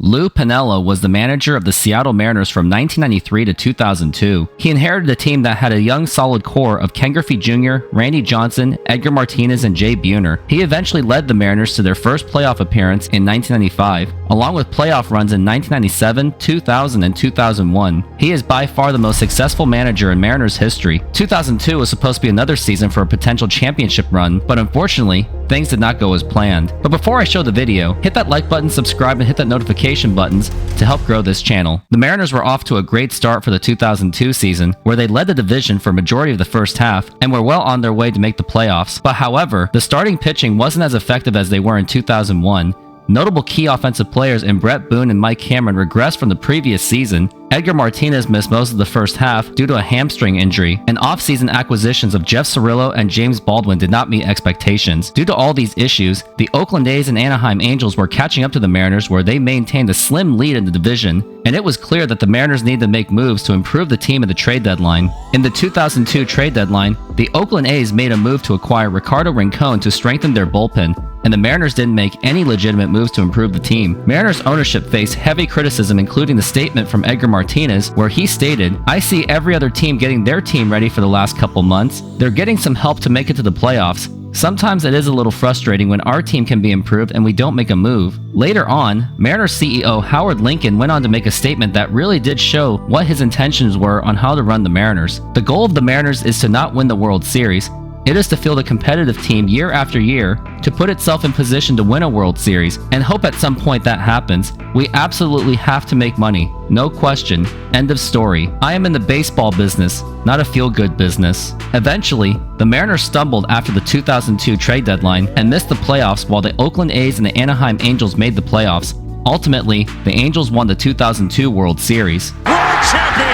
Lou Piniella was the manager of the Seattle Mariners from 1993 to 2002. He inherited a team that had a young, solid core of Ken Griffey Jr., Randy Johnson, Edgar Martinez, and Jay Buhner. He eventually led the Mariners to their first playoff appearance in 1995, along with playoff runs in 1997, 2000, and 2001. He is by far the most successful manager in Mariners history. 2002 was supposed to be another season for a potential championship run, but unfortunately, things did not go as planned. But before I show the video, hit that like button, subscribe, and hit that notification buttons to help grow this channel. The Mariners were off to a great start for the 2002 season, where they led the division for a majority of the first half and were well on their way to make the playoffs. But however, the starting pitching wasn't as effective as they were in 2001. Notable key offensive players in Brett Boone and Mike Cameron regressed from the previous season. Edgar Martinez missed most of the first half due to a hamstring injury, and off-season acquisitions of Jeff Cirillo and James Baldwin did not meet expectations. Due to all these issues, the Oakland A's and Anaheim Angels were catching up to the Mariners, where they maintained a slim lead in the division, and it was clear that the Mariners needed to make moves to improve the team at the trade deadline. In the 2002 trade deadline, the Oakland A's made a move to acquire Ricardo Rincon to strengthen their bullpen, and the Mariners didn't make any legitimate moves to improve the team. Mariners ownership faced heavy criticism, including the statement from Edgar Martinez, where he stated, "I see every other team getting their team ready for the last couple months. They're getting some help to make it to the playoffs. Sometimes it is a little frustrating when our team can be improved and we don't make a move." Later on, Mariners CEO Howard Lincoln went on to make a statement that really did show what his intentions were on how to run the Mariners. The goal of the Mariners is to not win the World Series. It is to field a competitive team year after year, to put itself in position to win a World Series, and hope at some point that happens. We absolutely have to make money. No question. End of story. I am in the baseball business, not a feel-good business. Eventually, the Mariners stumbled after the 2002 trade deadline and missed the playoffs, while the Oakland A's and the Anaheim Angels made the playoffs. Ultimately, the Angels won the 2002 World Series. World champions!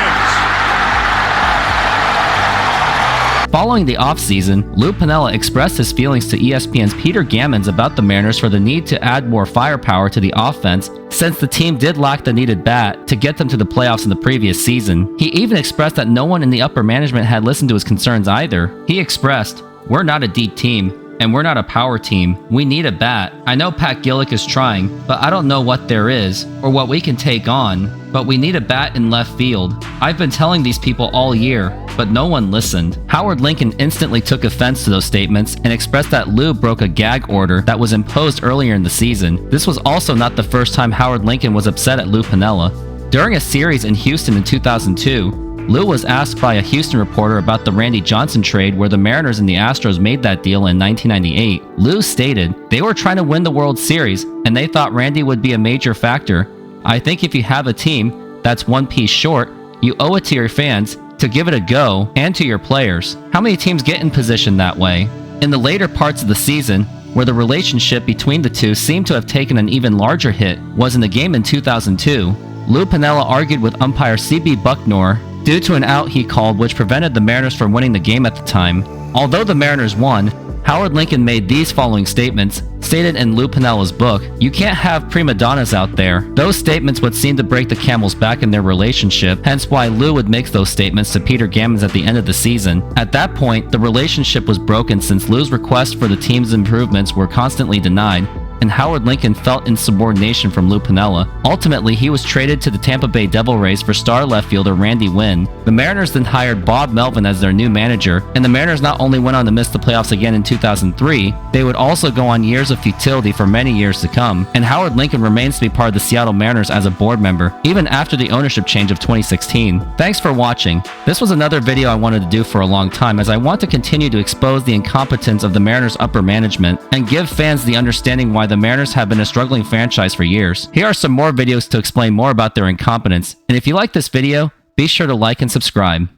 Following the offseason, Lou Piniella expressed his feelings to ESPN's Peter Gammons about the Mariners for the need to add more firepower to the offense, since the team did lack the needed bat to get them to the playoffs in the previous season. He even expressed that no one in the upper management had listened to his concerns either. He expressed, "We're not a deep team, and we're not a power team. We need a bat. I know Pat Gillick is trying, but I don't know what there is, or what we can take on. But we need a bat in left field. I've been telling these people all year, but no one listened." Howard Lincoln instantly took offense to those statements and expressed that Lou broke a gag order that was imposed earlier in the season. This was also not the first time Howard Lincoln was upset at Lou Piniella. During a series in Houston in 2002, Lou was asked by a Houston reporter about the Randy Johnson trade, where the Mariners and the Astros made that deal in 1998. Lou stated, "They were trying to win the World Series, and they thought Randy would be a major factor. I think if you have a team that's one piece short, you owe it to your fans to give it a go, and to your players." How many teams get in position that way? In the later parts of the season, where the relationship between the two seemed to have taken an even larger hit, was in the game in 2002. Lou Piniella argued with umpire C.B. Bucknor due to an out he called, which prevented the Mariners from winning the game at the time. Although the Mariners won, Howard Lincoln made these following statements, stated in Lou Piniella's book: "You can't have prima donnas out there." Those statements would seem to break the camel's back in their relationship, hence why Lou would make those statements to Peter Gammons at the end of the season. At that point, the relationship was broken, since Lou's requests for the team's improvements were constantly denied, and Howard Lincoln felt insubordination from Lou Piniella. Ultimately, he was traded to the Tampa Bay Devil Rays for star left fielder Randy Winn. The Mariners then hired Bob Melvin as their new manager, and the Mariners not only went on to miss the playoffs again in 2003, they would also go on years of futility for many years to come, and Howard Lincoln remains to be part of the Seattle Mariners as a board member, even after the ownership change of 2016. Thanks for watching. This was another video I wanted to do for a long time, as I want to continue to expose the incompetence of the Mariners upper management and give fans the understanding why the Mariners have been a struggling franchise for years. Here are some more videos to explain more about their incompetence, and if you like this video, be sure to like and subscribe.